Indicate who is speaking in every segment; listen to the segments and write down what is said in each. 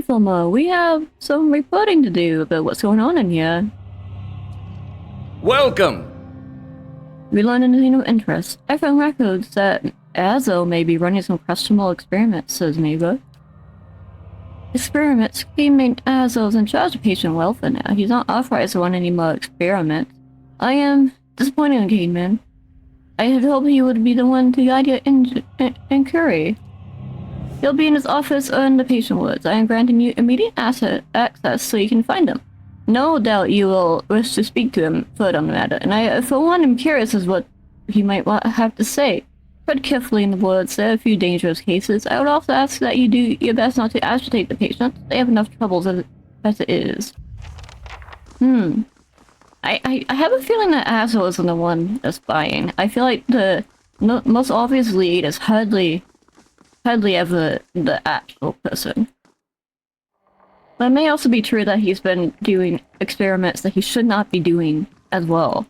Speaker 1: Ethelmore, we have some reporting to do about what's going on in here.
Speaker 2: Welcome!
Speaker 1: We learned anything of interest. I found records that Azo may be running some questionable experiments, says Maeva. Experiments? Caedman Azo's in charge of patient welfare now. He's not authorized to run any more experiments. I am disappointed in Caedman. I had hoped he would be the one to guide your inquiry. He'll be in his office or in the patient wards. I am granting you immediate access so you can find him. No doubt you will wish to speak to him further on the matter, and I, for one, am curious as what he might have to say. Tread carefully in the wards. There are a few dangerous cases. I would also ask that you do your best not to agitate the patients. They have enough troubles as it is. I have a feeling that Azo isn't the one that's spying. I feel like the most obvious lead is hardly ever the actual person. But it may also be true that he's been doing experiments that he should not be doing as well.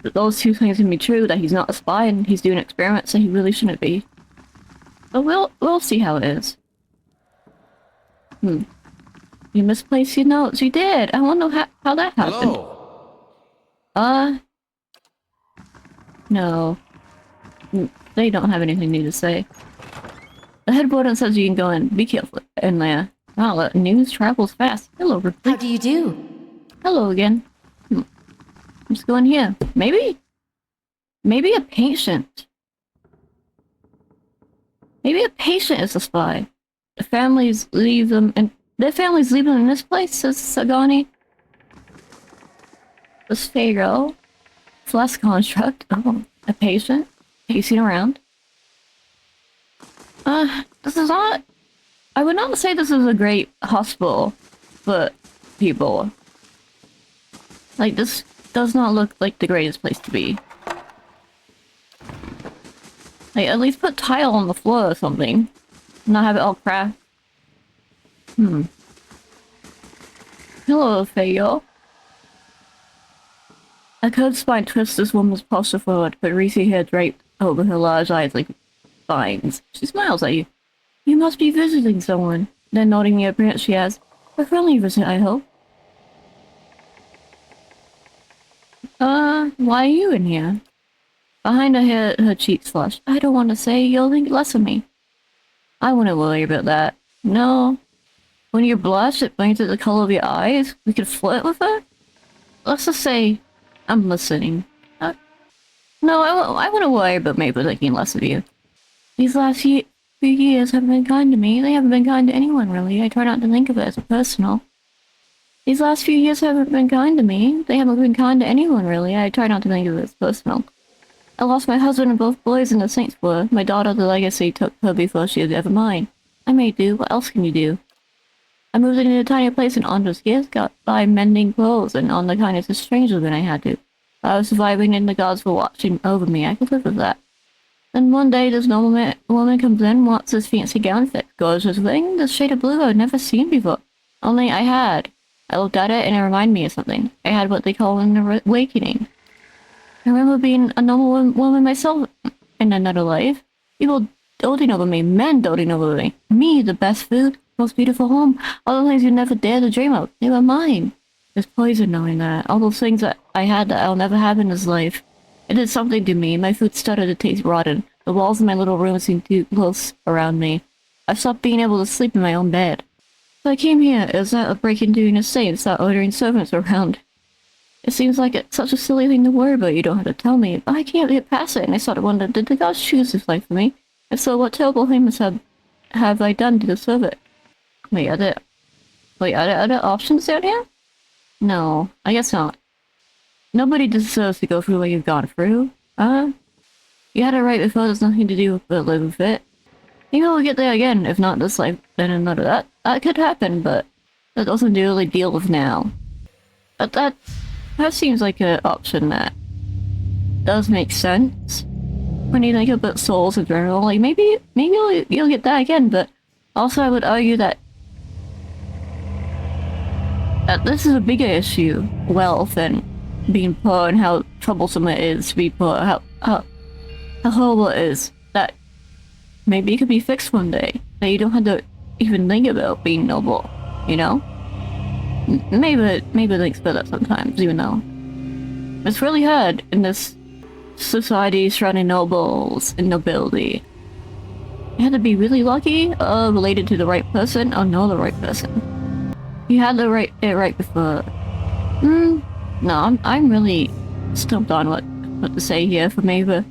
Speaker 1: Those two things can be true, that he's not a spy and he's doing experiments that he really shouldn't be. But we'll see how it is. You misplaced your notes. You did! I wonder how that happened.
Speaker 2: Hello.
Speaker 1: No. They don't have anything new to say. The head warden says you can go in. Be careful in there. Wow, the news travels fast. Hello, Ripley.
Speaker 3: How do you do?
Speaker 1: Hello again. Let's go in here. Maybe a patient. Maybe a patient is a spy. Their families leave them in this place, says Sagani. The Sphero. Flesh construct. Oh, a patient. Pacing around. This is not... I would not say this is a great hospital for people. Like, this does not look like the greatest place to be. Like, at least put tile on the floor or something. Not have it all cracked. Hello, Feyo. A curved spine twists this woman's posture forward, but greasy hair draped over her large eyes like vines. She smiles at you. You must be visiting someone. Then nodding the appearance she has. A friendly visit, I hope. Why are you in here? Behind her hair, her cheeks flush. I don't want to say, you'll think less of me. I wouldn't worry about that. No. When you blush, it brings out the color of your eyes. We could flirt with her? Let's just say, I'm listening. No, I wouldn't worry about maybe thinking less of you. These last few years haven't been kind to me. They haven't been kind to anyone, really. I try not to think of it as personal. These last few years haven't been kind to me. They haven't been kind to anyone, really. I try not to think of it as personal. I lost my husband and both boys in the Saints War. My daughter, the legacy, took her before she was ever mine. I made do. What else can you do? I moved into a tiny place in Andros years, got by mending clothes and on the kindness of strangers when I had to. I was surviving and the gods were watching over me. I could live with that. Then one day this normal woman comes in, wants this fancy gown fit, gorgeous ring, this shade of blue I'd never seen before. Only I had. I looked at it and it reminded me of something. I had what they call an awakening. I remember being a normal woman myself in another life. People doting over me, men doting over me. Me, the best food, most beautiful home, all the things you never dare to dream of. They were mine. There's poison knowing that. All those things that I had that I'll never have in this life. It did something to me. My food started to taste rotten. The walls in my little room seemed too close around me. I stopped being able to sleep in my own bed. So I came here. It was not a break into an estate and start ordering servants around. It seems like it's such a silly thing to worry about. You don't have to tell me. But I can't get past it, and I started wondering, did the gods choose this life for me? If so, what terrible things have I done to deserve it? Wait, are there other options down here? No, I guess not. Nobody deserves to go through what you've gone through. You had it right before. There's nothing to do but live with it. Maybe we'll get there again. If not this life, then another. That could happen, but that doesn't really deal with now. But that seems like an option that does make sense when you think about souls in general. Like maybe you'll get that again, but also I would argue that this is a bigger issue, wealth and being poor and how troublesome it is to be poor, how horrible it is, that maybe it could be fixed one day, that you don't have to even think about being noble, you know? Maybe thinks about that sometimes, even though it's really hard in this society surrounding nobles and nobility. You had to be really lucky, related to the right person, or know the right person. You had it right before. No, I'm really stumped on what to say here for Maeva.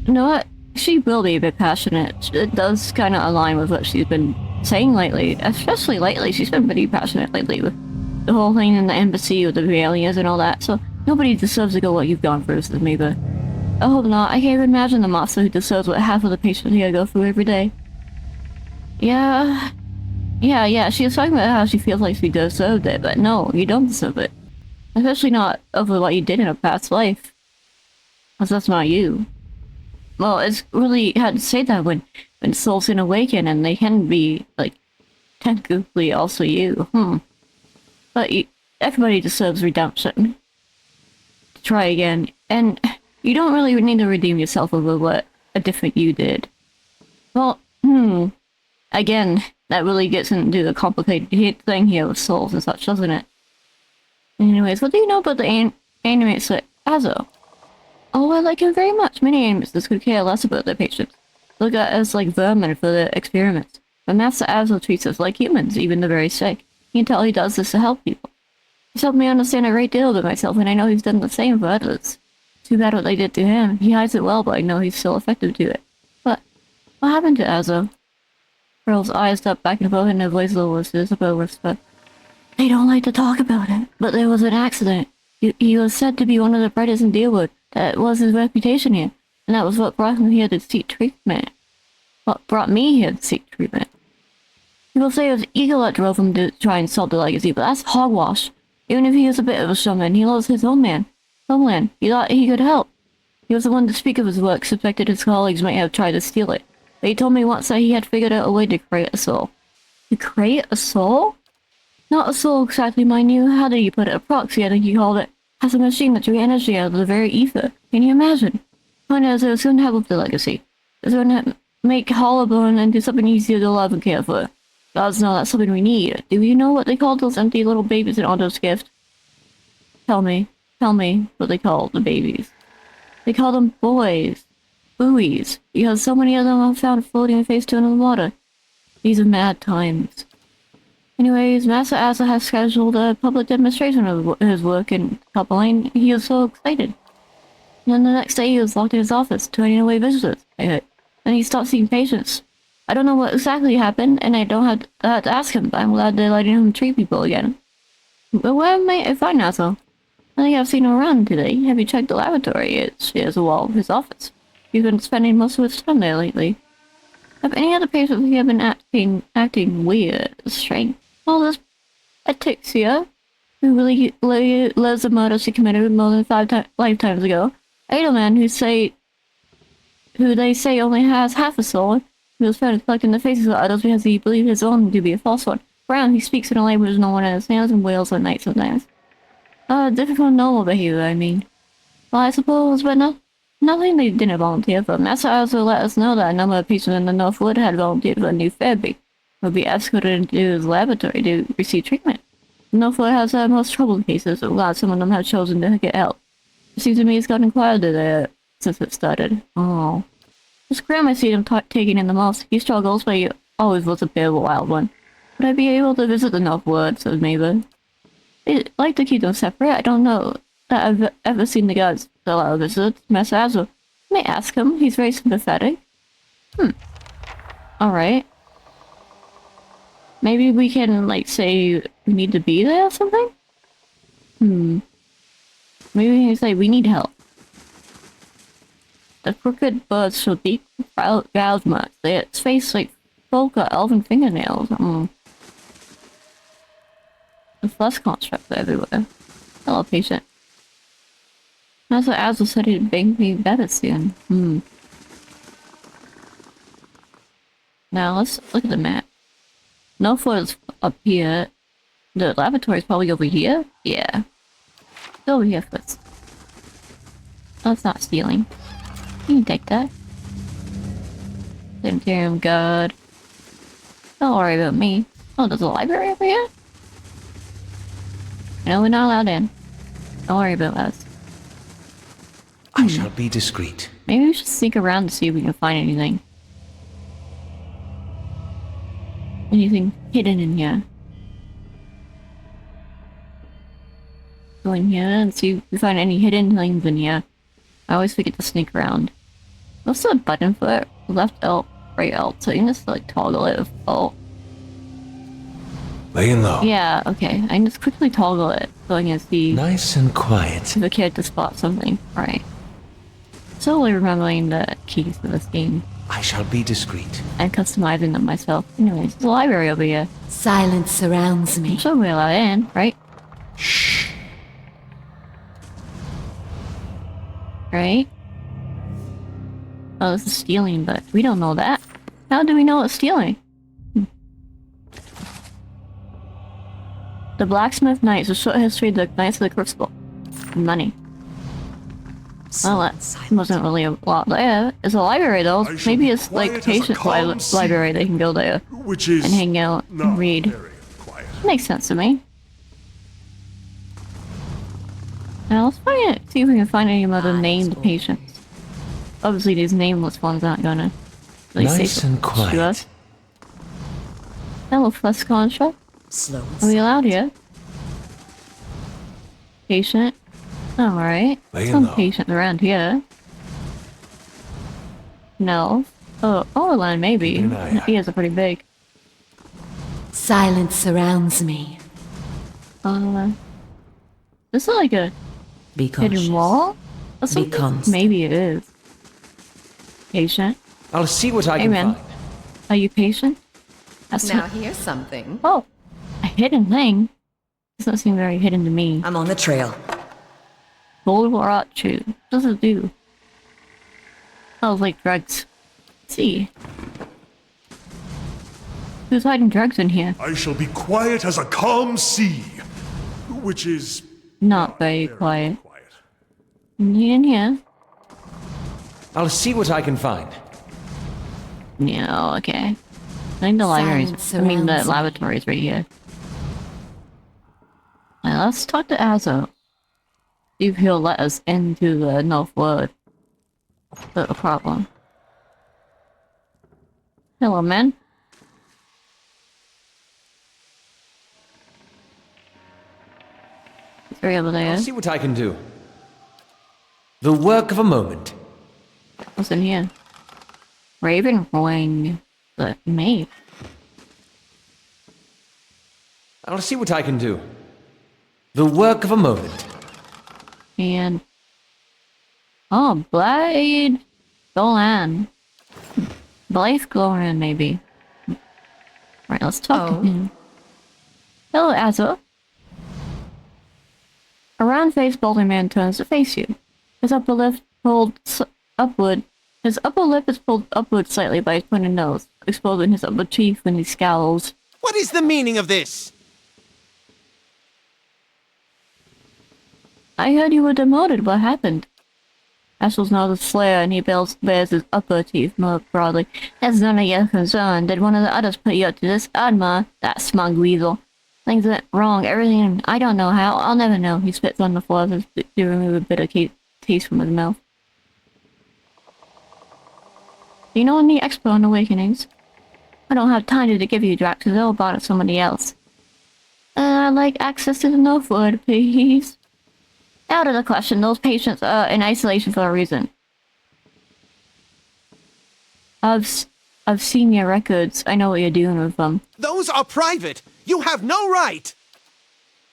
Speaker 1: You know what? She will be a bit passionate. It does kind of align with what she's been saying lately. Especially lately, she's been pretty passionate lately with the whole thing in the embassy with the aliens and all that, so nobody deserves to go what you've gone through, says Maeva. I hope not. I can't even imagine the monster who deserves what half of the patients here go through every day. Yeah, she was talking about how she feels like she deserved it, but no, you don't deserve it. Especially not over what you did in a past life. Because that's not you. Well, it's really hard to say that when souls can awaken and they can be, like, technically also you. But everybody deserves redemption. Try again. And you don't really need to redeem yourself over what a different you did. Well, again, that really gets into the complicated thing here with souls and such, doesn't it? Anyways, what do you know about the animator Azo? Oh, I like him very much. Many animators could care less about their patients. Look at us like vermin for their experiments. But Master Azo treats us like humans, even the very sick. You can tell he does this to help people. He's helped me understand a great deal about myself, and I know he's done the same for others. Too bad what they did to him. He hides it well, but I know he's still effective to it. But what happened to Azo? Pearl's eyes stepped back and forth, and her voice was a whisper. They don't like to talk about it, but there was an accident. He was said to be one of the brightest in Dealwood. That was his reputation here, and that was what brought him here to seek treatment. What brought me here to seek treatment? People say it was Eylrt drove him to try and solve the legacy, but that's hogwash. Even if he is a bit of a showman, he loves his homeland. He thought he could help. He was the one to speak of his work, suspected his colleagues might have tried to steal it. But he told me once that he had figured out a way to create a soul. To create a soul? Not a soul exactly, mind you. How did he put it? A proxy, I think he called it. Has a machine that drew energy out of the very ether. Can you imagine? Find out it was going to help with the legacy. It's going to make Hollowbone into something easier to love and care for. Gods know that's something we need. Do you know what they called those empty little babies in Otto's gift? Tell me what they call the babies. They call them boys. Buoys. Because so many of them are found floating face down in the water. These are mad times. Anyways, Master Azo has scheduled a public demonstration of his work in Copperlane. He was so excited. And then the next day he was locked in his office, turning away visitors. Then he stopped seeing patients. I don't know what exactly happened, and I don't have to ask him, but I'm glad they're letting him treat people again. But where might I find Azo? I think I've seen him around today. Have you checked the laboratory? It shares a wall of his office. He's been spending most of his time there lately. Have any other patients who have been acting weird, strange? Well, there's Atixia, who really lives a murder she committed more than 5 lifetimes ago. Edelman, who they say only has half a soul. He was found collecting the faces of others because he believed his own to be a false one. Brown, he speaks in a language no one understands and wails at night sometimes. Difficult noble behavior, I mean. Well, I suppose, but nothing they didn't volunteer for. Master also let us know that a number of patients in the Northwood had volunteered for a new therapy. Would be escorted into his laboratory to receive treatment. The Northwood has most troubled cases, so glad some of them have chosen to get help. It seems to me it's gotten quieter there since it started. Oh. It's grim I see him taking in the most. He struggles, but he always was a bit of a wild one. Would I be able to visit the Northwood, says Maeva. They like to keep them separate. I don't know that I've ever seen the guys allow a visit. Master Azo. I may ask him. He's very sympathetic. Alright. Maybe we can, like, say we need to be there or something? Maybe we can say we need help. The crooked birds show deep gouge marks. Its face like folk got elven fingernails. The flesh constructs everywhere. Hello, patient. Master Azo said he'd make me better soon. Now let's look at the map. Northwood is up here. The laboratory is probably over here? Yeah. Go over here first. Oh, it's not stealing. You can take that. Sanitarium guard. Don't worry about me. Oh, there's a library over here? No, we're not allowed in. Don't worry about us.
Speaker 2: I shall be discreet.
Speaker 1: Maybe we should sneak around to see if we can find anything. Anything hidden in here. Go in here and see if we find any hidden things in here. I always forget to sneak around. What's the button for it? Left Alt, right Alt, so you can just like toggle it with Alt.
Speaker 2: Laying low.
Speaker 1: Yeah, okay. I can just quickly toggle it so I can see
Speaker 2: Nice and quiet.
Speaker 1: if I care to spot something. Right. Slowly remembering the keys to this game
Speaker 2: I shall be discreet.
Speaker 1: and customizing them myself. Anyways, there's a library over here.
Speaker 3: Silence surrounds me.
Speaker 1: I'm sure we're allowed in, right?
Speaker 2: Shh.
Speaker 1: Right? Oh, this is stealing, but we don't know that. How do we know it's stealing? The Blacksmith Knights, a short history of the Knights of the Crucible. Money. Well, that wasn't really a lot there. It's a library though. Maybe it's like patient library. They can go there
Speaker 4: Which is
Speaker 1: and hang out and
Speaker 4: not
Speaker 1: read.
Speaker 4: very quiet.
Speaker 1: Makes sense to me. Now let's find it. See if we can find any other named patients. Obviously, these nameless ones aren't gonna really say
Speaker 2: Nice and
Speaker 1: something to
Speaker 2: quiet.
Speaker 1: us. Hello, Flesh Construct.
Speaker 3: Slow and
Speaker 1: Are we allowed here? Patient. Alright.
Speaker 2: Laying
Speaker 1: Some
Speaker 2: low.
Speaker 1: patients around here. No. Oh, Orlan maybe.
Speaker 2: Keeping an eye out.
Speaker 1: Ears are pretty big.
Speaker 3: silence surrounds me.
Speaker 1: This is like a
Speaker 3: Be cautious.
Speaker 1: hidden wall? Or something?
Speaker 3: constant.
Speaker 1: Maybe it is. Patient.
Speaker 2: I'll see what I
Speaker 1: Hey
Speaker 2: can
Speaker 1: man.
Speaker 2: find.
Speaker 1: Are you patient? That's
Speaker 5: Now here's something.
Speaker 1: Oh, a hidden thing? Doesn't seem very hidden to me.
Speaker 3: I'm on the trail.
Speaker 1: Gold rot chew. What does it do? Oh, like drugs. Let's see. Who's hiding drugs in here?
Speaker 4: I shall be quiet as a calm sea, which is
Speaker 1: Not very quiet. You in here?
Speaker 2: I'll see what I can find.
Speaker 1: No, okay. I think the library's,
Speaker 3: Silence
Speaker 1: I mean the
Speaker 3: surrounds me.
Speaker 1: laboratory's right here. Now let's talk to Azo. See if he'll let us into the Northwood. But a problem. Hello, man. It's right over there.
Speaker 2: I'll see what I can do. The work of a moment.
Speaker 1: What's in here? Raven Wing. The mate.
Speaker 2: I'll see what I can do. The work of a moment.
Speaker 1: And oh, Blade Golan. Blythe Golan, maybe. Right, let's talk to him. Hello, Azo. A round-faced balding man turns to face you. His upper lip pulled upward. His upper lip is pulled upward slightly by his pointed nose, exposing his upper teeth when he scowls.
Speaker 6: What is the meaning of this?
Speaker 1: I heard you were demoted. What happened? Ashel's nose is flare and he bares his upper teeth more broadly. That's none of your concern. Did one of the others put you up to this? Adma, that smug weasel. Things went wrong. Everything. I don't know how. I'll never know. He spits on the floor as to remove a bit of taste from his mouth. Do you know any expert on awakenings? I don't have time to give you, Drax, because they'll bother somebody else. I'd like access to the Northwood, please. Out of the question, those patients are in isolation for a reason. I've seen your records. I know what you're doing with them.
Speaker 6: Those are private. You have no right.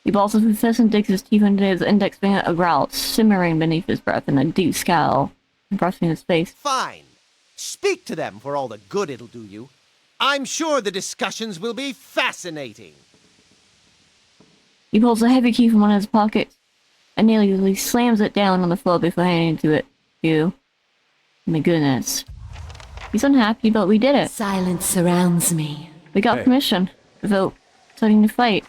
Speaker 1: He balls his fist and digs his teeth into his index finger, a growl simmering beneath his breath in a deep scowl, brushing his face.
Speaker 6: Fine. Speak to them for all the good it'll do you. I'm sure the discussions will be fascinating.
Speaker 1: He pulls a heavy key from one of his pockets and nearly slams it down on the floor before handing it to it. You. My goodness. He's unhappy, but we did it.
Speaker 3: Silence surrounds me.
Speaker 1: We got
Speaker 2: Hey.
Speaker 1: permission without starting to fight.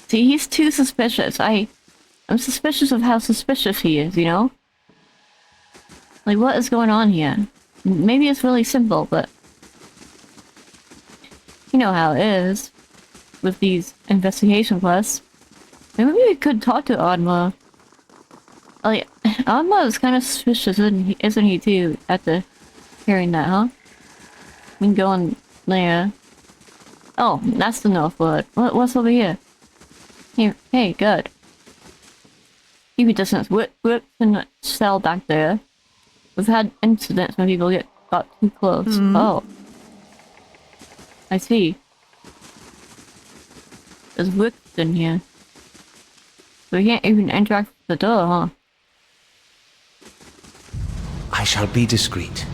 Speaker 1: See, he's too suspicious. I'm suspicious of how suspicious he is, you know? Like, what is going on here? Maybe it's really simple, but You know how it is with these investigation quests. Maybe we could talk to Adma. Like, Adma is kind of suspicious, isn't he too, after hearing that, huh? We can go in there. Oh, that's the Northwood. What's over here? Here, hey, good. Keep your distance. Whip in the cell back there. We've had incidents when people got too close. Oh. I see. There's whips in here. So we can't even interact with the door, huh?
Speaker 2: I shall be discreet.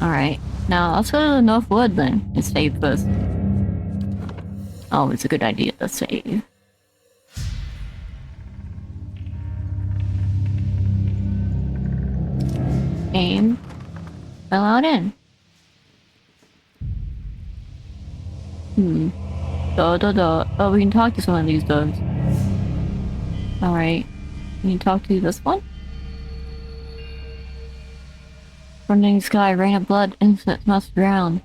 Speaker 1: Alright. Now, let's go to the Northwood then, and save first. Oh, it's a good idea to save. Game. Allowed in. Oh, we can talk to some of these dogs. Alright. We can talk to this one. Running sky, rain of blood, incidents must drown.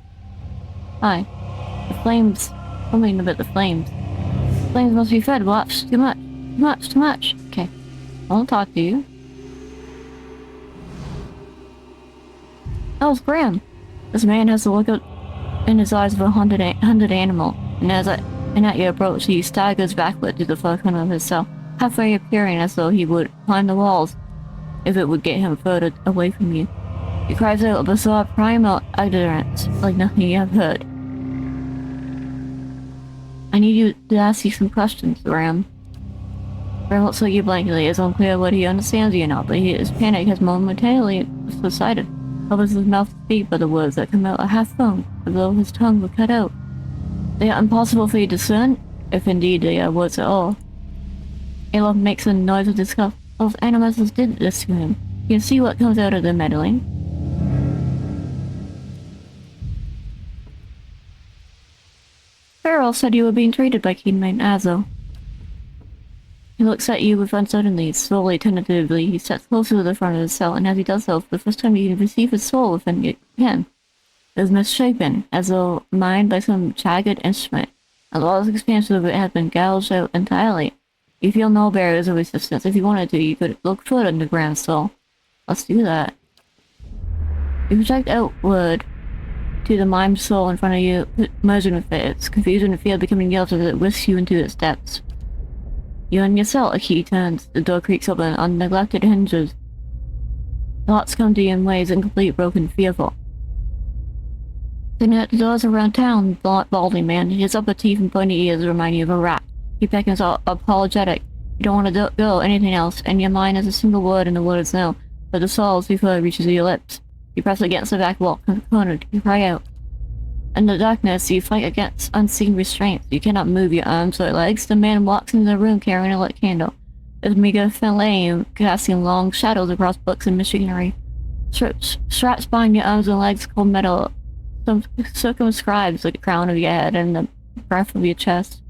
Speaker 1: Hi. The flames. Something about the flames. Flames must be fed. Watch. Too much. Too much. Okay. I won't talk to you. Oh, it's Graham. This man has the look in his eyes of a hunted animal, and at your approach, he staggers backward to the far corner of his cell, halfway appearing as though he would climb the walls if it would get him further away from you. He cries out a bizarre primal utterance like nothing you have heard. I need you to ask you some questions, Graham. Graham looks at you blankly. It's unclear whether he understands you or not, but his panic has momentarily subsided. Covers his mouth to speak, but the words that come out are half-formed, as though his tongue were cut out. They are impossible for you to discern, if indeed they are words at all. Eylrt makes a noise of disgust. Those animals did this to him. You can see what comes out of their meddling. Farrell said you were being treated by Caedman Azo. He looks at you with uncertainty, slowly, tentatively. He steps closer to the front of the cell, and as he does so, for the first time you can perceive his soul within you again. It is misshapen, as though mined by some jagged instrument. A large expanse of it has been gouged out entirely. You feel no barriers of resistance. If you wanted to, you could look further into Graham's soul. Let's do that. You project outward to the mimed soul in front of you, merging with it. Its confusion and fear becoming yells as it whisks you into its depths. You and your cell, a key turns. The door creaks open on neglected hinges. Thoughts come to you in ways incomplete, broken, fearful. Then at the doors around town, the balding man, his upper teeth and pointy ears remind you of a rat. He beckons apologetic. You don't want to go anything else, and your mind has a single word, and the word is no, but the soul's before it reaches your lips. You press against the back wall, cornered, you cry out. In the darkness, you fight against unseen restraints. You cannot move your arms or legs. The man walks into the room carrying a lit candle. His meager flame casting long shadows across books and machinery. Straps behind your arms and legs, cold metal circumscribes the crown of your head and the breadth of your chest.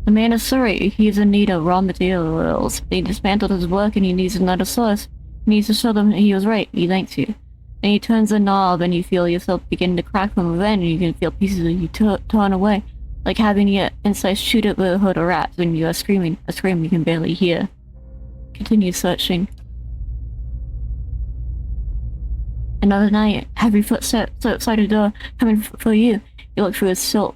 Speaker 1: The man is sorry. He is in need of raw materials. He dismantled his work and he needs another source. He needs to show them he was right. He thanks you. Then he turns the knob and you feel yourself begin to crack from within, and you can feel pieces of you torn away, like having your insides shoot up with a hood of rats when you are screaming, a scream you can barely hear. Continue searching. Another night, heavy footsteps outside the door, coming for you. You look through a still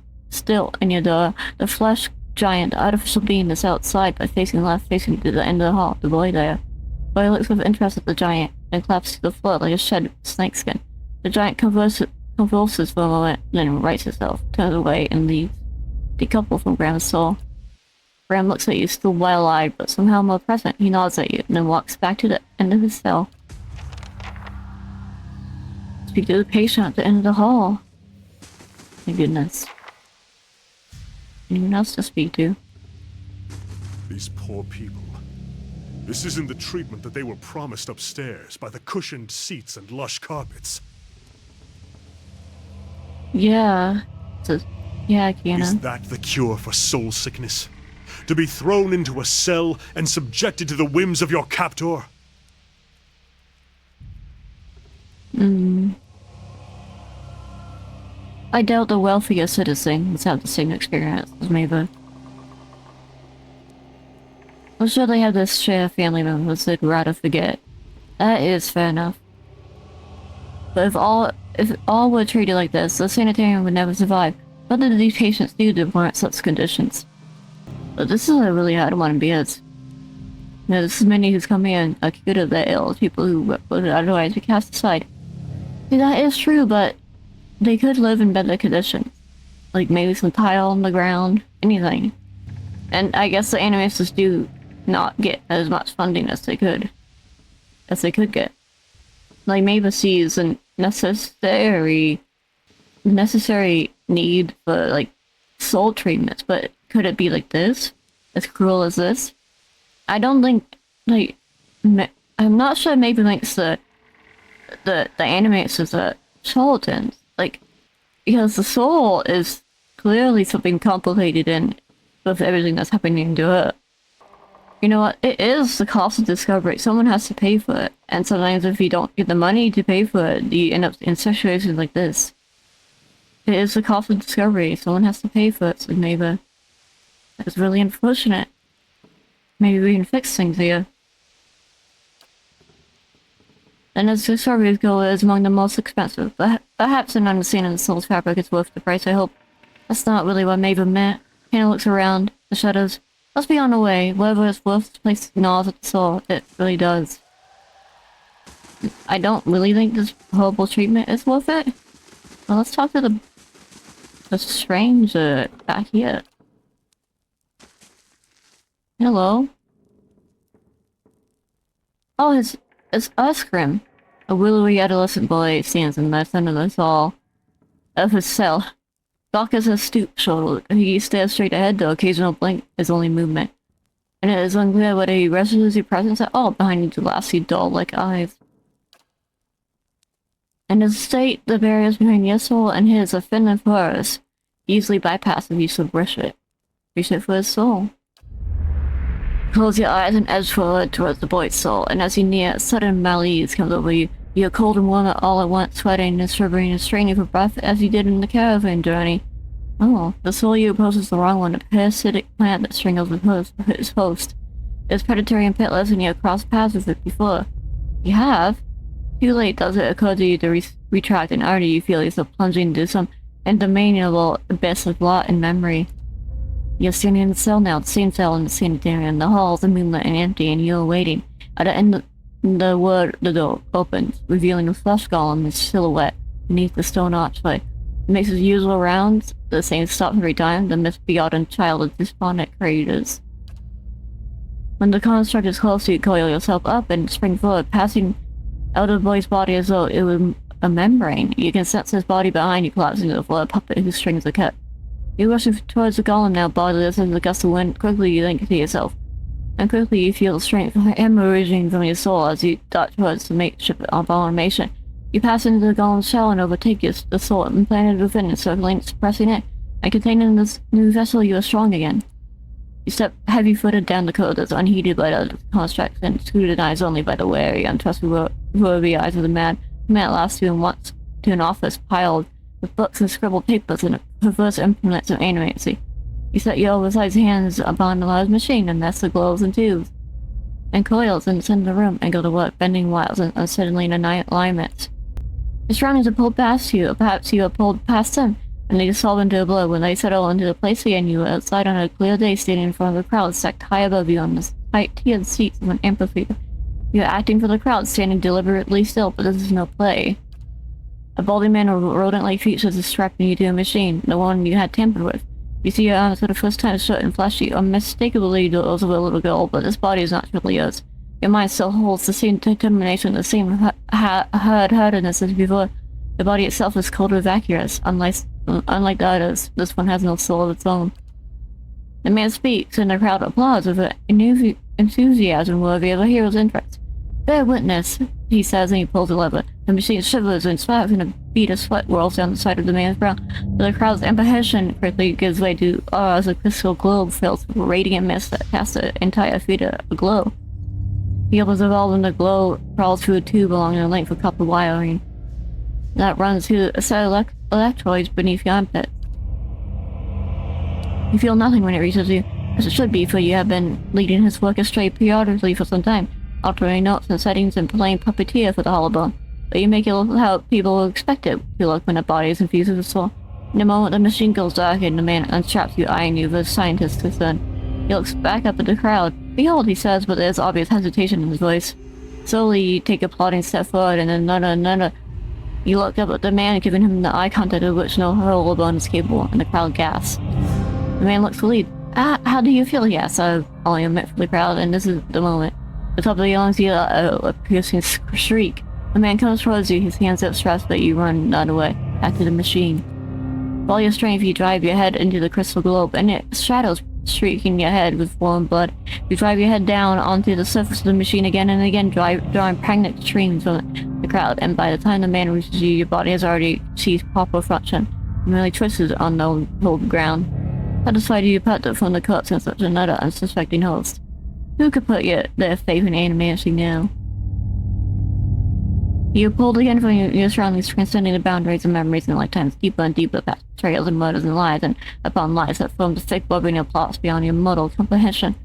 Speaker 1: in your door. The flesh giant, artificial being is outside, but facing left, facing to the end of the hall, the boy there. The boy looks with interest at the giant, and collapses to the floor like a shed snakeskin. The giant convulses for a moment, then rights itself, turns away, and leaves. Decoupled from Graham's soul. Graham looks at you, still wild-eyed, but somehow more present. He nods at you, and then walks back to the end of his cell. Speak to the patient at the end of the hall. My goodness. Anyone else to speak to?
Speaker 4: These poor people. This isn't the treatment that they were promised upstairs by the cushioned seats and lush carpets.
Speaker 1: Yeah. Yeah, Kiana.
Speaker 4: Is that the cure for soul sickness? To be thrown into a cell and subjected to the whims of your captor?
Speaker 1: I doubt the wealthier citizens have the same experience as Maeva. I'm sure they have this share of family members they'd rather forget. That is fair enough. But if all were treated like this, the sanitarium would never survive. What did these patients do to warrant such conditions? But this is a really hard one to be as. You know, this is many who's come here and are cured of their ills, people who would otherwise be cast aside. See, that is true, but they could live in better conditions. Like maybe some tile on the ground, anything. And I guess the animators do not get as much funding as they could get. Like Maeva sees a necessary need for like soul treatments, but could it be like this? As cruel as this? I don't think like I'm not sure Maeva thinks the animators are charlatans. Like because the soul is clearly something complicated in with everything that's happening to her. You know what? It is the cost of discovery. Someone has to pay for it. And sometimes if you don't get the money to pay for it, you end up in situations like this. It is the cost of discovery. Someone has to pay for it, so Maeva. That's really unfortunate. Maybe we can fix things here. And as discoveries go, it is among the most expensive. But perhaps an understanding of the soul's fabric is worth the price, I hope. That's not really what Maeva meant. Hannah looks around. The shadows. Let's be on the way. Whatever is worth the place gnaws at the soul. It really does. I don't really think this horrible treatment is worth it. Well, let's talk to the stranger back here. Hello? Oh, it's Uskrim. A willowy adolescent boy stands in the center of the hall of his cell. Doc is a stooped shoulder. He stares straight ahead, the occasional blink is only movement. And it is unclear whether he registers your presence at all behind his glassy, dull-like eyes. In his state, the barriers between your soul and his are thin and porous, easily bypassed if you submerge it. Reach it for his soul. Close your eyes and edge forward towards the boy's soul, and as you near, a sudden malaise comes over you. You're cold and warm all at once, sweating and shivering and straining for breath as you did in the caravan journey. Oh, the soul you oppose is the wrong one, a parasitic plant that strangles his host. It's predatory and pitiless, and you have crossed paths with it before. You have? Too late does it occur to you to retract, and already you feel yourself plunging into some interminable abyss of lot and memory. You're standing in the cell now, the same cell in the sanitarium. The halls are moonlit and empty, and you're waiting. At the end of the door opens, revealing a flesh golem's silhouette beneath the stone archway. It makes his usual rounds, the same stop every time, the misbegotten child of despondent creators. When the construct is close, you coil yourself up and spring forward, passing out of the boy's body as though it was a membrane. You can sense his body behind you collapsing to the floor, a puppet whose strings are cut. You rush towards the golem now, bodiless as a gust of wind. Quickly you think to yourself. And quickly you feel the strength hemorrhaging from your soul as you dart towards the makeshift abomination. You pass into the golem's shell and overtake the soul implanted within it, circling, suppressing it, and containing this new vessel you are strong again. You step heavy-footed down the corridors, unheeded by the constructs, and scrutinized only by the wary, untrustworthy eyes of the man who at last to an office piled with books and scribbled papers and perverse implements of animacy. You set your oversized hands upon the large machine and mess the globes and tubes and coils in the center of the room and go to work, bending wires and unsettling alignments. Your surroundings are pulled past you, or perhaps you are pulled past them, and they dissolve into a blur. When they settle into the place again, you are outside on a clear day, standing in front of a crowd stacked high above you on the tight tiered seats of an amphitheater. You are acting for the crowd, standing deliberately still, but this is no play. A balding man with rodent-like features is strapping you to a machine, the one you had tampered with. You see your arms for the first time short and fleshy, unmistakably those of a little girl, but this body is not truly yours. Your mind still holds the same determination, the same hardness as before. The body itself is cold and vacuous, unlike the others. This one has no soul of its own. The man speaks, and the crowd applauds with an enthusiasm worthy of a hero's interest. Bear witness, he says, and he pulls a lever. The machine shivers and sparks, and a bead of sweat whirls down the side of the man's brow. But the crowd's impression quickly gives way to awe as a crystal globe fills with a radiant mist that casts the entire theater aglow. The opens evolve, and the glow crawls through a tube along the length of copper wiring that runs through a set of electrodes beneath your armpit. You feel nothing when it reaches you, as it should be, for you have been leading his work astray periodically for some time, altering notes and settings and playing puppeteer for the hollow bone. But you make it look how people will expect it to look when a body is infused with a soul. In a moment, the machine goes dark and the man unstraps you, eyeing you with a scientist's concern. He looks back up at the crowd. Behold, he says, but there's obvious hesitation in his voice. Slowly, you take a plodding step forward, and then another. You look up at the man, giving him the eye contact of which no hollow bone is capable, and the crowd gasps. The man looks relieved. How do you feel? He asks, only a minute for the crowd, and this is the moment. The top of your lungs, you a piercing shriek. The man comes towards you, his hands outstretched, but you run not away, back to the machine. With all your strength, you drive your head into the crystal globe, and it shadows streaking your head with warm blood. You drive your head down onto the surface of the machine again and again, drawing pregnant streams from the crowd, and by the time the man reaches you, your body has already ceased proper function, merely twisted on the cold ground. Satisfied, you part from the corpse in such another unsuspecting host. Who could put their faith in animation now? You are pulled again from your surroundings, transcending the boundaries of memories and lifetimes, deeper and deeper past betrayals and murders and lies, and upon lies that formed a thick bubbling of plots beyond your mortal comprehension.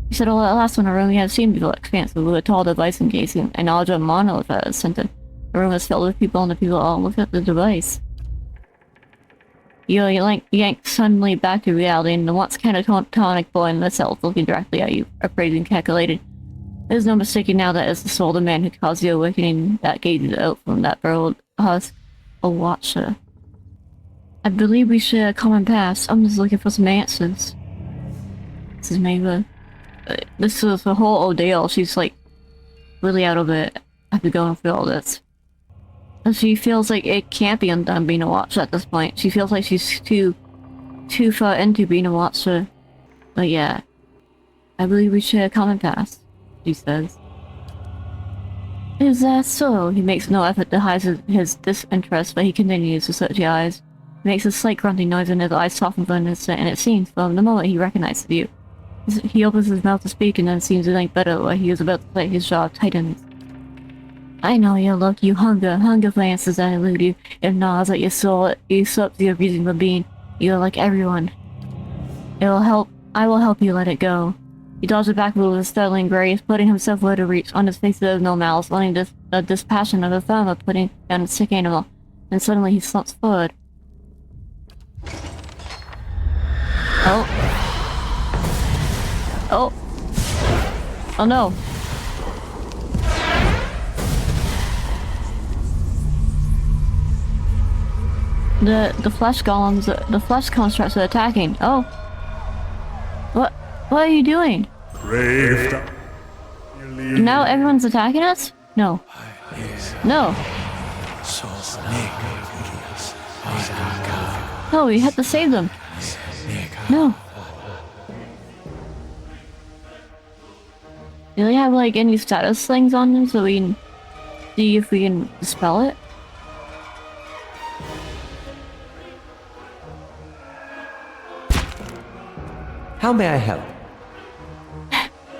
Speaker 1: You settle at last in a room you have seen before, expansive with a tall device encasing, and knowledge of monolith at its center. The room is filled with people, and the people all look at the device. You yank suddenly back to reality, and the once catatonic boy in the cell looking directly at you, appraised and calculated. There's no mistaking now that it's the soul of the man who caused the awakening that gazes out from that burrowed husk. A watcher. I believe we share a common past. I'm just looking for some answers. This is Maeva. This is the whole ordeal. She's like really out of it after going through all this. And she feels like it can't be undone being a watcher at this point. She feels like she's too far into being a watcher. But yeah. I believe we share a common past, she says. Is that so? He makes no effort to hide his disinterest, but he continues to search your eyes. He makes a slight grunting noise and his eyes soften for an instant, and it seems, from the moment he recognizes you. He opens his mouth to speak and then seems to think better what he is about to say. His jaw tightens. I know your look, you hunger for answers that elude you. It gnaws at your soul, it usurps your reason for being. You are like everyone. I will help you let it go. He dodges backward with a startling grace, putting himself where to reach. On his face there is no malice, only the dispassion of a farmer putting down a sick animal. And suddenly he slumps forward. Oh. Oh. Oh no. The flesh golems, the flesh constructs are attacking. Oh. What are you doing? Now everyone's attacking us? No. No. No, we had to save them. No. Do they have like any status things on them so we can see if we can dispel it?
Speaker 2: How may I help?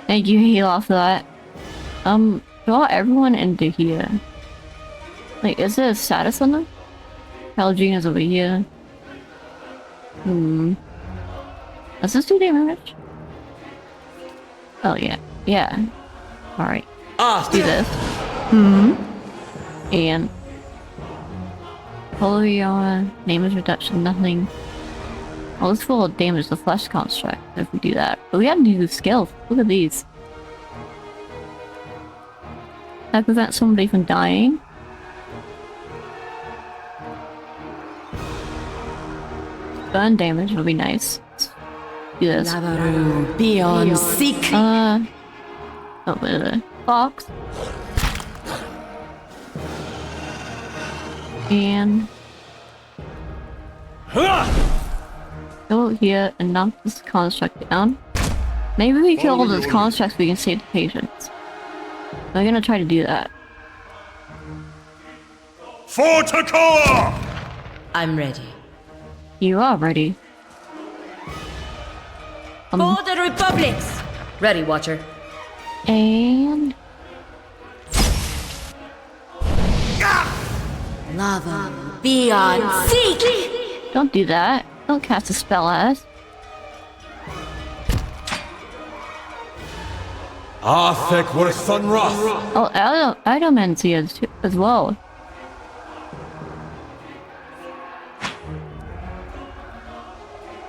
Speaker 1: Thank you, Eylrt, for that. Draw everyone into here. Like, is there a status on them? Palgina's over here. Does this do damage? Oh, yeah. Yeah. Alright. Let's do this. And... Polion, name is reduction, nothing. Oh, this will damage the flesh construct if we do that. But we have new skills. Look at these. That prevents somebody from dying. Burn damage would be nice. Let's do this.
Speaker 3: Lavaru, beyond seek.
Speaker 1: Oh, wait a minute. Box. And... go here and knock this construct down. Maybe we kill all those constructs, we can save the patients. I'm gonna try to do that.
Speaker 4: For Takoa!
Speaker 3: I'm ready.
Speaker 1: You are ready.
Speaker 3: For the Republics! Ready, Watcher.
Speaker 1: And...
Speaker 3: Lava Be on seek!
Speaker 1: Don't do that. Don't cast a spell at us.
Speaker 2: Arthek were Thunroth.
Speaker 1: Oh, Edelman's here as well.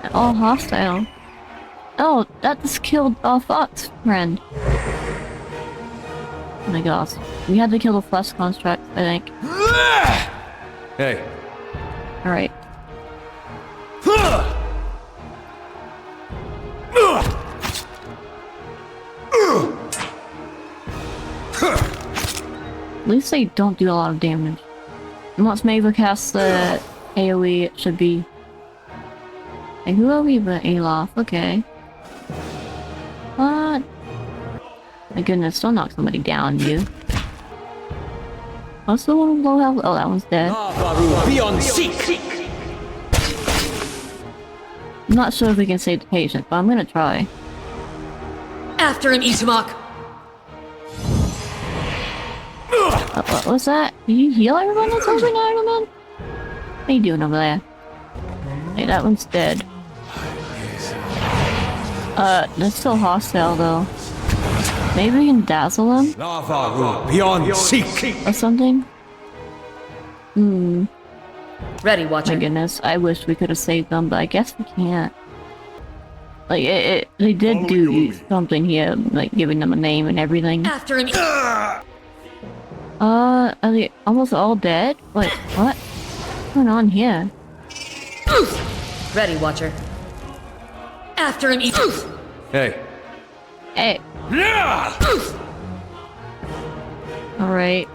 Speaker 1: They're all hostile. Oh, that just killed our Fox friend. Oh my gosh. We had to kill the flesh construct, I think.
Speaker 2: Hey.
Speaker 1: Alright. At least they don't do a lot of damage. And once Maeva casts the AoE, it should be... Hey, who are we but Eylrt? Okay. What? My goodness, don't knock somebody down, you. What's the one with low health? Oh, that one's dead.
Speaker 2: Be on seek.
Speaker 1: I'm not sure if we can save the patient, but I'm gonna try.
Speaker 3: After an Itamok!
Speaker 1: What was that? Did you heal everyone that's over now, Iron? What are you doing over there? Hey, that one's dead. They're still hostile though. Maybe we can dazzle them?
Speaker 2: Be on seek.
Speaker 1: Or something?
Speaker 3: Ready, Watcher.
Speaker 1: My goodness, I wish we could have saved them, but I guess we can't. Like, they did do something here, like giving them a name and everything.
Speaker 3: After an
Speaker 1: Are they almost all dead? Wait, what? What's going on here?
Speaker 3: Ready, Watcher. After an
Speaker 2: Hey.
Speaker 1: Hey. Alright.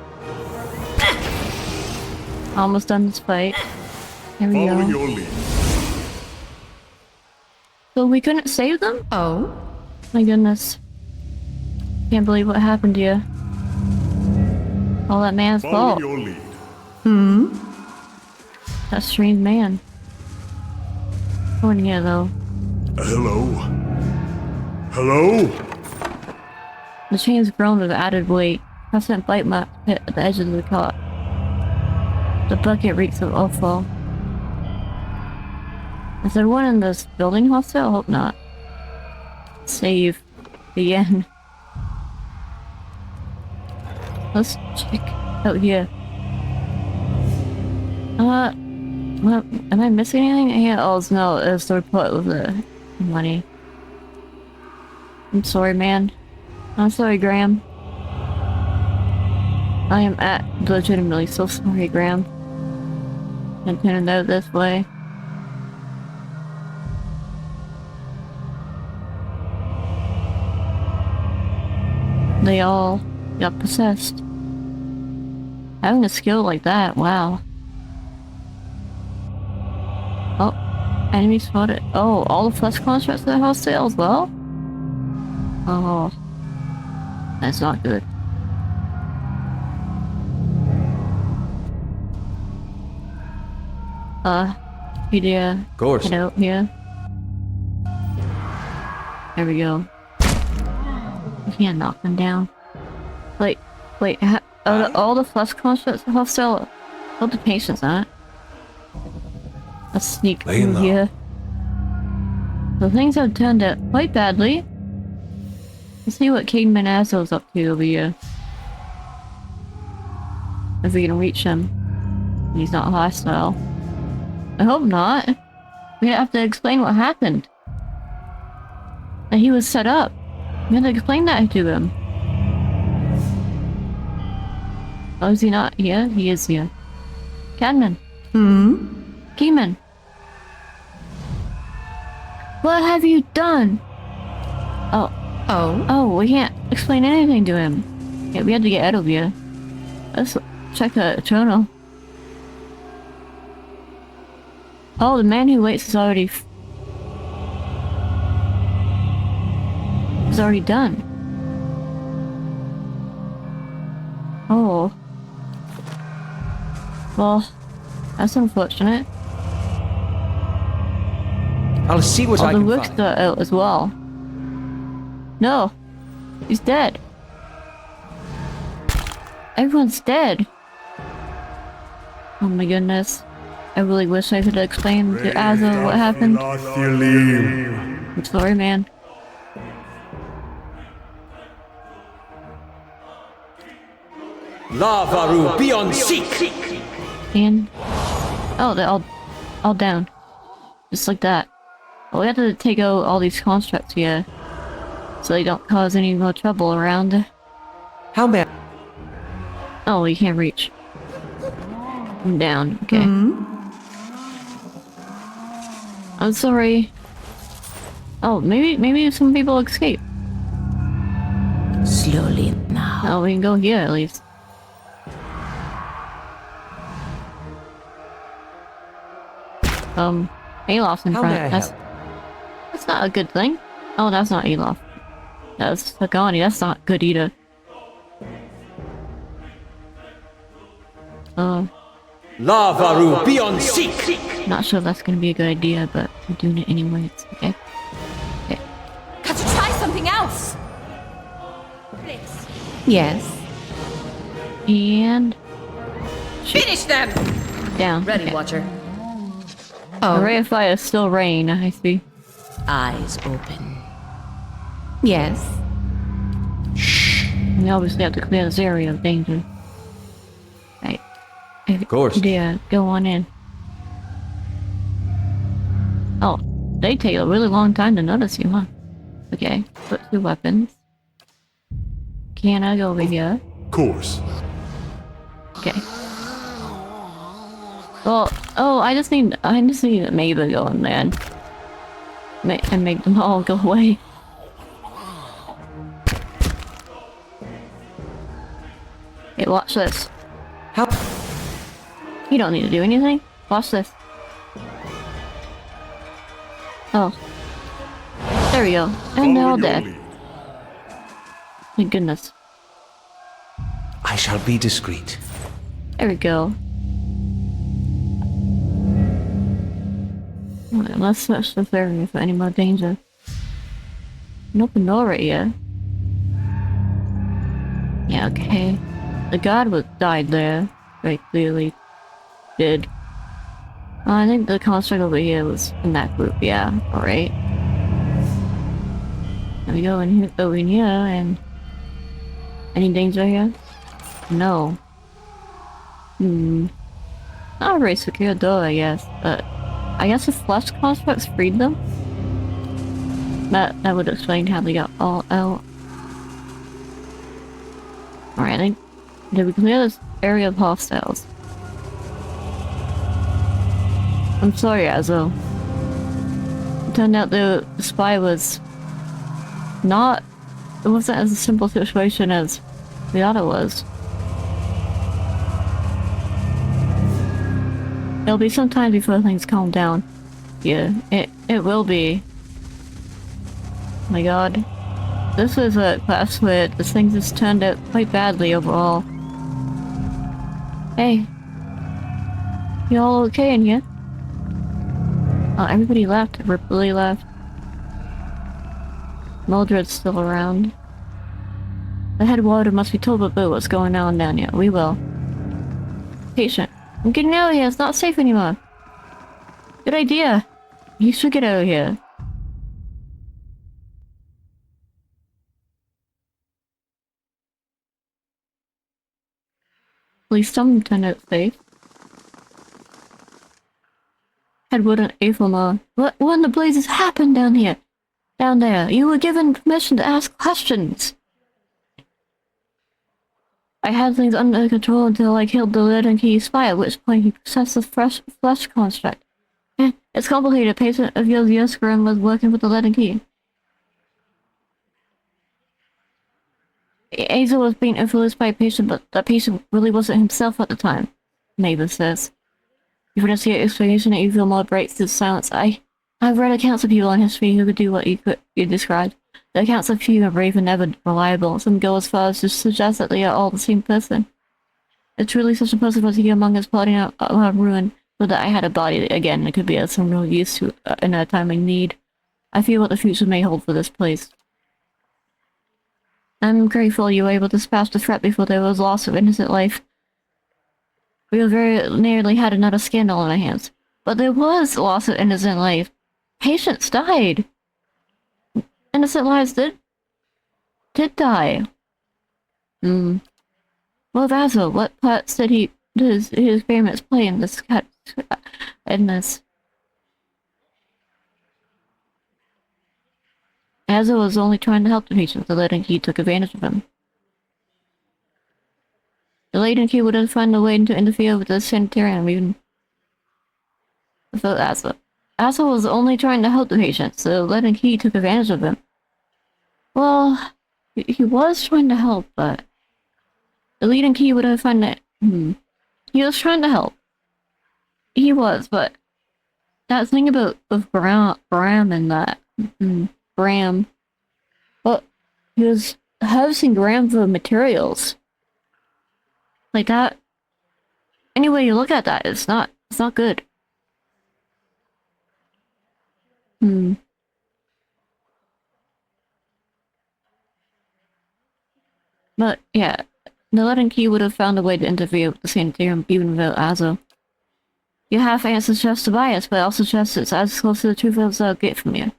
Speaker 1: Almost done this fight. There we
Speaker 4: Following
Speaker 1: go.
Speaker 4: your lead.
Speaker 1: So we couldn't save them?
Speaker 3: Oh?
Speaker 1: My goodness. Can't believe what happened to you. All that man's
Speaker 4: Following
Speaker 1: fault.
Speaker 4: your lead.
Speaker 1: That strange man. Going here though.
Speaker 4: Hello? Hello?
Speaker 1: The chain's grown with added weight. Constant bite marks hit at the edge of the cot. The bucket reeks of offal. Is there one in this building hostile? Hope not. Save. Begin. Let's check out here. What? Am I missing anything? Yeah, oh no, it's the report with the money. I'm sorry, man. I'm sorry, Graham. I am legitimately so sorry, Graham. I didn't know this way. They all got possessed. Having a skill like that, wow. Oh, enemy spotted. Oh, all the flesh constructs are hostile as well? Oh, that's not good. Yeah.
Speaker 2: Of course.
Speaker 1: Head out here. There we go. You can't knock them down. Wait, all the flesh constructs are hostile. All the patients aren't. Let's sneak through here. So things have turned out quite badly. Let's see what Caedman Azo's up to over here. If we can reach him. He's not hostile. I hope not. We have to explain what happened. That he was set up. We have to explain that to him. Oh, is he not here? He is here. Caedman. Caedman. What have you done? Oh, we can't explain anything to him. Yeah, we had to get out of here. Let's check the journal. Oh, the man who waits is already done. Oh. Well, that's unfortunate.
Speaker 2: I'll see what I
Speaker 1: The
Speaker 2: can
Speaker 1: Rook's
Speaker 2: find.
Speaker 1: out as well. No, he's dead. Everyone's dead. Oh my goodness. I really wish I could explain to Azo what happened. I'm sorry, man.
Speaker 2: Lavaru, be on seek!
Speaker 1: And oh, they're all down, just like that. Well, we have to take out all these constructs here, so they don't cause any more trouble around.
Speaker 2: How may
Speaker 1: Oh, you can't reach. I'm down. Okay. I'm sorry. Oh, maybe some people escape.
Speaker 3: Slowly now.
Speaker 1: Oh, we can go here at least. Eylrt's in
Speaker 2: How may I
Speaker 1: front.
Speaker 2: help?
Speaker 1: That's not a good thing. Oh, that's not Eylrt. That's Sagani. That's not good either.
Speaker 2: Lavaru, be on seek!
Speaker 1: Not sure if that's gonna be a good idea, but I'm doing it anyways. Okay. Okay.
Speaker 3: Can't you try something else? Please.
Speaker 5: Yes.
Speaker 1: And
Speaker 3: Finish them!
Speaker 1: down.
Speaker 3: Ready,
Speaker 1: Okay.
Speaker 3: Watcher.
Speaker 1: The ray of fire is still rain. I see.
Speaker 3: Eyes open.
Speaker 5: Yes.
Speaker 1: We obviously have to clear this area of danger. Right.
Speaker 2: Of course.
Speaker 1: Yeah, go on in. Oh, they take a really long time to notice you, huh? Okay, put 2 weapons. Can I go over here?
Speaker 4: Course.
Speaker 1: Okay. Well, oh, I just need Maeva go in there and make them all go away. Hey, watch this.
Speaker 2: How?
Speaker 1: You don't need to do anything. Watch this. Oh. There we go. And they're all
Speaker 4: Follow your
Speaker 1: dead.
Speaker 4: lead.
Speaker 1: Thank goodness.
Speaker 2: I shall be discreet.
Speaker 1: There we go. Alright, let's search this area for any more danger. An open door right here. Yeah, okay. The guard died there. Very clearly. Did. I think the construct over here was in that group, yeah. Alright. There we go in here, over in here, and... Any danger here? No. Not a very secure door, I guess, but... I guess the flesh constructs freed them? That would explain how they got all out. Alright, I think... Did we clear this area of hostiles? I'm sorry, Azo. It turned out the spy was... not... It wasn't as a simple situation as the other was. It'll be some time before things calm down. Yeah, it will be. My god. This was a class where the things just turned out quite badly overall. Hey. You all okay in here? Oh, everybody left. Ripley left. Mildred's still around. The head warden must be told about what's going on down here. We will. Patient. I'm getting out of here. It's not safe anymore. Good idea. You should get out of here. At least some turned out safe. Head warden Ethelmore. What in the blazes happened down here? Down there. You were given permission to ask questions. I had things under control until I killed the lead and key spy, at which point he possessed the flesh construct. It's complicated. A patient of yours, Yoskaran, was working with the lead and key. Azo was being influenced by a patient, but that patient really wasn't himself at the time, Maeva says. You want to see an explanation that you feel more breaks through silence. I've read accounts of people in history who could do what you described. The accounts of few are brave and never reliable. Some go as far as to suggest that they are all the same person. It's really such a person was here among us plotting out our ruin, so that I had a body again that could be of some real use to in a time of need. I feel what the future may hold for this place. I'm grateful you were able to dispatch the threat before there was loss of innocent life. We very nearly had another scandal on our hands. But there was loss of innocent life. Patients died. Innocent lives did die. Well, Azo, what parts did his experiments play in this Azo was only trying to help the patient, the Leaden Key took advantage of him. The Leaden Key would have found a way to interfere with the Sanitarium even without Azo. Azo was only trying to help the patient, so the Leaden Key took advantage of him. Well, he was trying to help, but the Leaden Key would have found it. He was trying to help. He was, but that thing about Bram and that Bram. Well, he was harvesting grams of materials. Like that. Any way you look at that, it's not good. But yeah, the Leaden Key would have found a way to interfere with the Sanitarium even without Azo. You have answers just to bias, but also just it's as close to the truth as I'll get from you.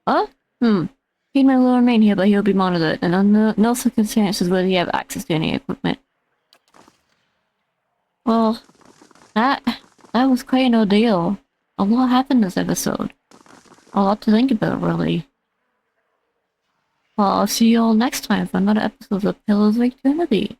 Speaker 1: Huh? Caedman will remain here, but he'll be monitored, and under no circumstances will he have access to any equipment. Well, that was quite an ordeal. A lot happened this episode. A lot to think about, really. Well, I'll see you all next time for another episode of Pillars of Eternity.